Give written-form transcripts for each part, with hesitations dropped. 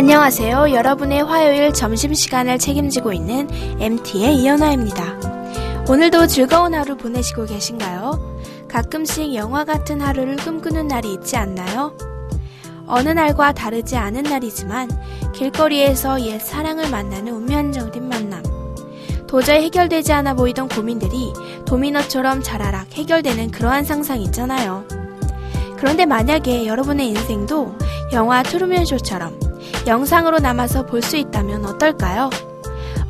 안녕하세요. 여러분의 화요일 점심시간을 책임지고 있는 MT의 이현아입니다. 오늘도 즐거운 하루 보내시고 계신가요? 가끔씩 영화 같은 하루를 꿈꾸는 날이 있지 않나요? 어느 날과 다르지 않은 날이지만 길거리에서 옛 사랑을 만나는 운명적인 만남. 도저히 해결되지 않아 보이던 고민들이 도미노처럼 자라락 해결되는 그러한 상상이 있잖아요. 그런데 만약에 여러분의 인생도 영화 트루먼 쇼처럼 영상으로 남아서 볼 수 있다면 어떨까요?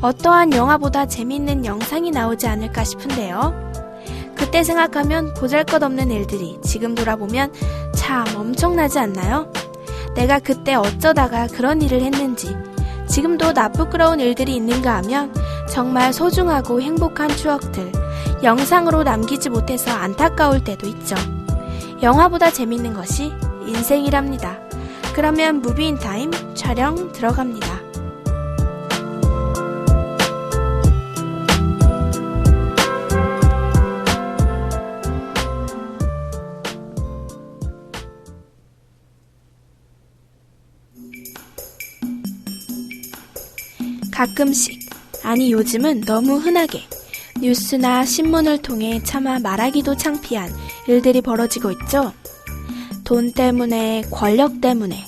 어떠한 영화보다 재미있는 영상이 나오지 않을까 싶은데요. 그때 생각하면 보잘것없는 일들이 지금 돌아보면 참 엄청나지 않나요? 내가 그때 어쩌다가 그런 일을 했는지, 지금도 나 부끄러운 일들이 있는가 하면 정말 소중하고 행복한 추억들, 영상으로 남기지 못해서 안타까울 때도 있죠. 영화보다 재밌는 것이 인생이랍니다. 그러면 무비인타임 촬영 들어갑니다. 가끔씩, 아니 요즘은 너무 흔하게 뉴스나 신문을 통해 차마 말하기도 창피한 일들이 벌어지고 있죠. 돈 때문에, 권력 때문에,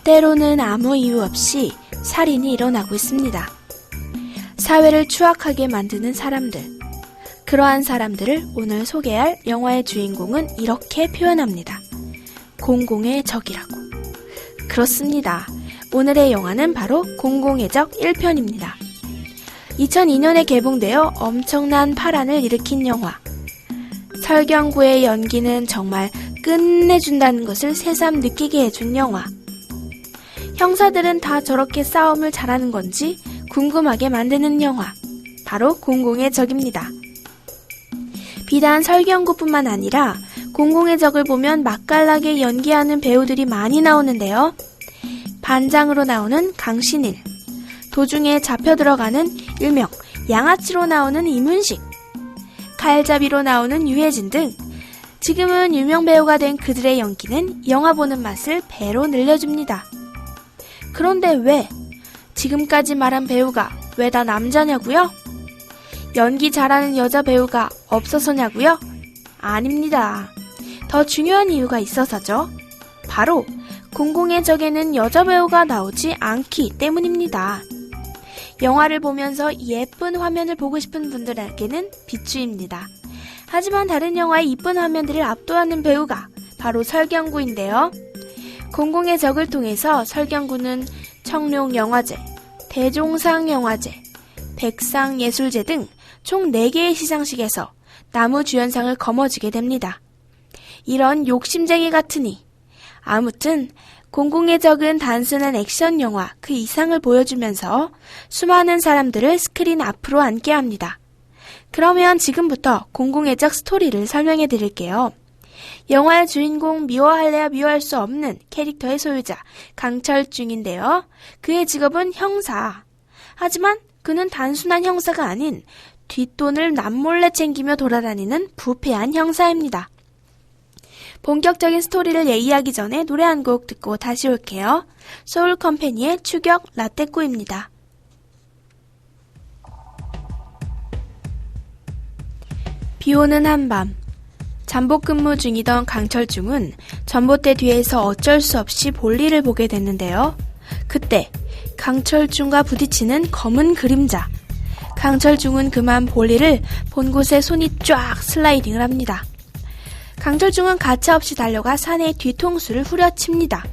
때로는 아무 이유 없이 살인이 일어나고 있습니다. 사회를 추악하게 만드는 사람들. 그러한 사람들을 오늘 소개할 영화의 주인공은 이렇게 표현합니다. 공공의 적이라고. 그렇습니다. 오늘의 영화는 바로 공공의 적 1편입니다. 2002년에 개봉되어 엄청난 파란을 일으킨 영화. 설경구의 연기는 정말 끝내준다는 것을 새삼 느끼게 해준 영화. 형사들은 다 저렇게 싸움을 잘하는 건지 궁금하게 만드는 영화. 바로 공공의 적입니다. 비단 설경구뿐만 아니라 공공의 적을 보면 맛깔나게 연기하는 배우들이 많이 나오는데요. 반장으로 나오는 강신일, 도중에 잡혀 들어가는 일명 양아치로 나오는 이문식, 칼잡이로 나오는 유해진 등 지금은 유명 배우가 된 그들의 연기는 영화 보는 맛을 배로 늘려줍니다. 그런데 왜? 지금까지 말한 배우가 왜 다 남자냐고요? 연기 잘하는 여자 배우가 없어서냐고요? 아닙니다. 더 중요한 이유가 있어서죠. 바로 공공의 적에는 여자 배우가 나오지 않기 때문입니다. 영화를 보면서 예쁜 화면을 보고 싶은 분들에게는 비추입니다. 하지만 다른 영화의 이쁜 화면들을 압도하는 배우가 바로 설경구인데요. 공공의 적을 통해서 설경구는 청룡영화제, 대종상영화제, 백상예술제 등 총 4개의 시상식에서 나무주연상을 거머쥐게 됩니다. 이런 욕심쟁이 같으니. 아무튼 공공의 적은 단순한 액션 영화 그 이상을 보여주면서 수많은 사람들을 스크린 앞으로 앉게 합니다. 그러면 지금부터 공공의 적 스토리를 설명해 드릴게요. 영화의 주인공 미워할래야 미워할 수 없는 캐릭터의 소유자 강철중인데요. 그의 직업은 형사. 하지만 그는 단순한 형사가 아닌 뒷돈을 남몰래 챙기며 돌아다니는 부패한 형사입니다. 본격적인 스토리를 얘기하기 전에 노래 한 곡 듣고 다시 올게요. 소울컴퍼니의 추격 라떼꼬입니다. 비오는 한밤, 잠복 근무 중이던 강철중은 전봇대 뒤에서 어쩔 수 없이 볼일을 보게 됐는데요. 그때 강철중과 부딪히는 검은 그림자. 강철중은 그만 볼일을 본 곳에 손이 쫙 슬라이딩을 합니다. 강철중은 가차없이 달려가 산의 뒤통수를 후려칩니다.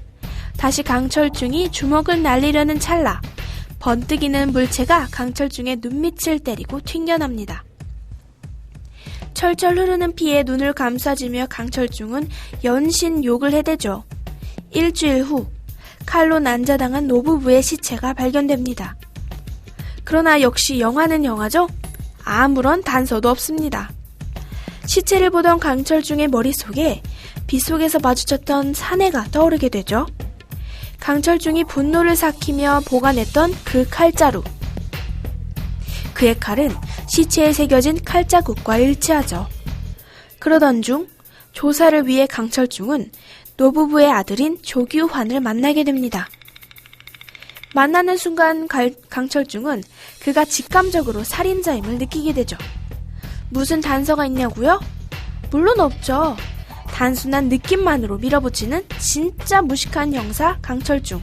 다시 강철중이 주먹을 날리려는 찰나 번뜩이는 물체가 강철중의 눈밑을 때리고 튕겨납니다. 철철 흐르는 피에 눈을 감싸주며 강철중은 연신 욕을 해대죠. 일주일 후 칼로 난자당한 노부부의 시체가 발견됩니다. 그러나 역시 영화는 영화죠? 아무런 단서도 없습니다. 시체를 보던 강철중의 머릿속에 빗속에서 마주쳤던 사내가 떠오르게 되죠. 강철중이 분노를 삭히며 보관했던 그 칼자루. 그의 칼은 시체에 새겨진 칼자국과 일치하죠. 그러던 중 조사를 위해 강철중은 노부부의 아들인 조규환을 만나게 됩니다. 만나는 순간 강철중은 그가 직감적으로 살인자임을 느끼게 되죠. 무슨 단서가 있냐고요? 물론 없죠. 단순한 느낌만으로 밀어붙이는 진짜 무식한 형사 강철중.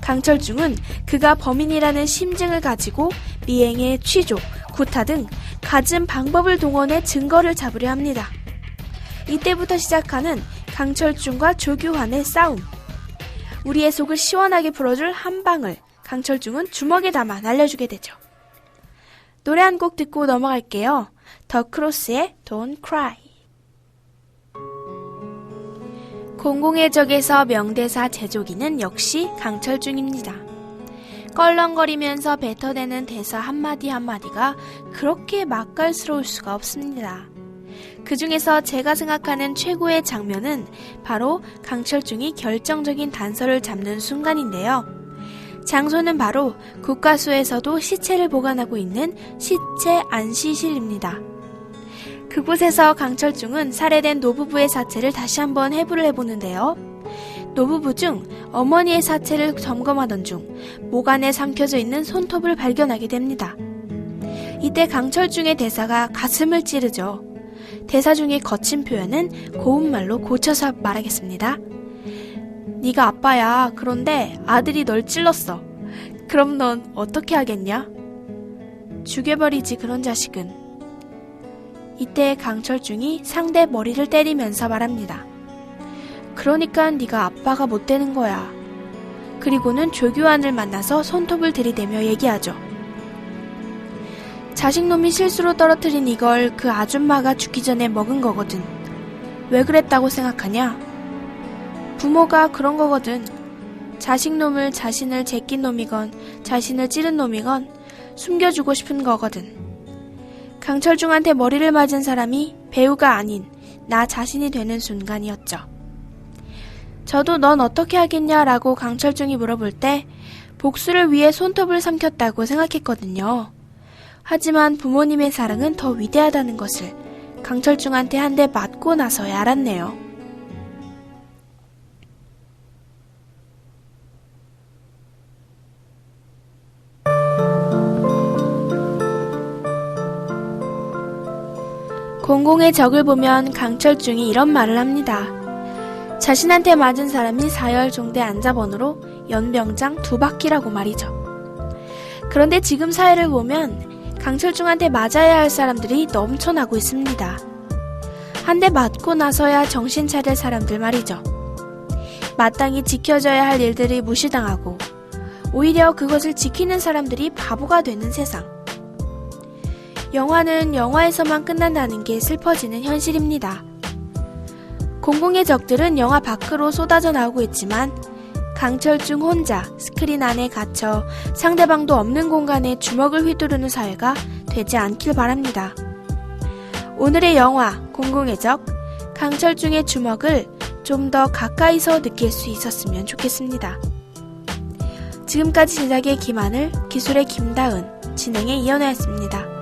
강철중은 그가 범인이라는 심증을 가지고 미행에 취조, 구타 등 갖은 방법을 동원해 증거를 잡으려 합니다. 이때부터 시작하는 강철중과 조규환의 싸움. 우리의 속을 시원하게 풀어줄 한 방을 강철중은 주먹에 담아 날려주게 되죠. 노래 한 곡 듣고 넘어갈게요. 더 크로스의 Don't Cry. 공공의 적에서 명대사 제조기는 역시 강철중입니다. 껄렁거리면서 뱉어대는 대사 한마디 한마디가 그렇게 맛깔스러울 수가 없습니다. 그 중에서 제가 생각하는 최고의 장면은 바로 강철중이 결정적인 단서를 잡는 순간인데요. 장소는 바로 국과수에서도 시체를 보관하고 있는 시체 안시실입니다. 그곳에서 강철중은 살해된 노부부의 사체를 다시 한번 해부를 해보는데요. 노부부 중 어머니의 사체를 점검하던 중 목 안에 삼켜져 있는 손톱을 발견하게 됩니다. 이때 강철중의 대사가 가슴을 찌르죠. 대사 중에 거친 표현은 고운말로 고쳐서 말하겠습니다. 네가 아빠야. 그런데 아들이 널 찔렀어. 그럼 넌 어떻게 하겠냐? 죽여버리지 그런 자식은. 이때 강철중이 상대 머리를 때리면서 말합니다. 그러니까 네가 아빠가 못 되는 거야. 그리고는 조규환을 만나서 손톱을 들이대며 얘기하죠. 자식놈이 실수로 떨어뜨린 이걸 그 아줌마가 죽기 전에 먹은 거거든. 왜 그랬다고 생각하냐? 부모가 그런 거거든. 자식놈을 자신을 제낀 놈이건 자신을 찌른 놈이건 숨겨주고 싶은 거거든. 강철중한테 머리를 맞은 사람이 배우가 아닌 나 자신이 되는 순간이었죠. 저도 넌 어떻게 하겠냐라고 강철중이 물어볼 때 복수를 위해 손톱을 삼켰다고 생각했거든요. 하지만 부모님의 사랑은 더 위대하다는 것을 강철중한테 한 대 맞고 나서야 알았네요. 공공의 적을 보면 강철중이 이런 말을 합니다. 자신한테 맞은 사람이 사열종대 안자번호로 연병장 2바퀴라고 말이죠. 그런데 지금 사회를 보면 강철중한테 맞아야 할 사람들이 넘쳐나고 있습니다. 한 대 맞고 나서야 정신 차릴 사람들 말이죠. 마땅히 지켜져야 할 일들이 무시당하고 오히려 그것을 지키는 사람들이 바보가 되는 세상. 영화는 영화에서만 끝난다는 게 슬퍼지는 현실입니다. 공공의 적들은 영화 밖으로 쏟아져 나오고 있지만 강철중 혼자 스크린 안에 갇혀 상대방도 없는 공간에 주먹을 휘두르는 사회가 되지 않길 바랍니다. 오늘의 영화 공공의 적, 강철중의 주먹을 좀 더 가까이서 느낄 수 있었으면 좋겠습니다. 지금까지 제작의 김하늘, 기술의 김다은, 진행의 이현아였습니다.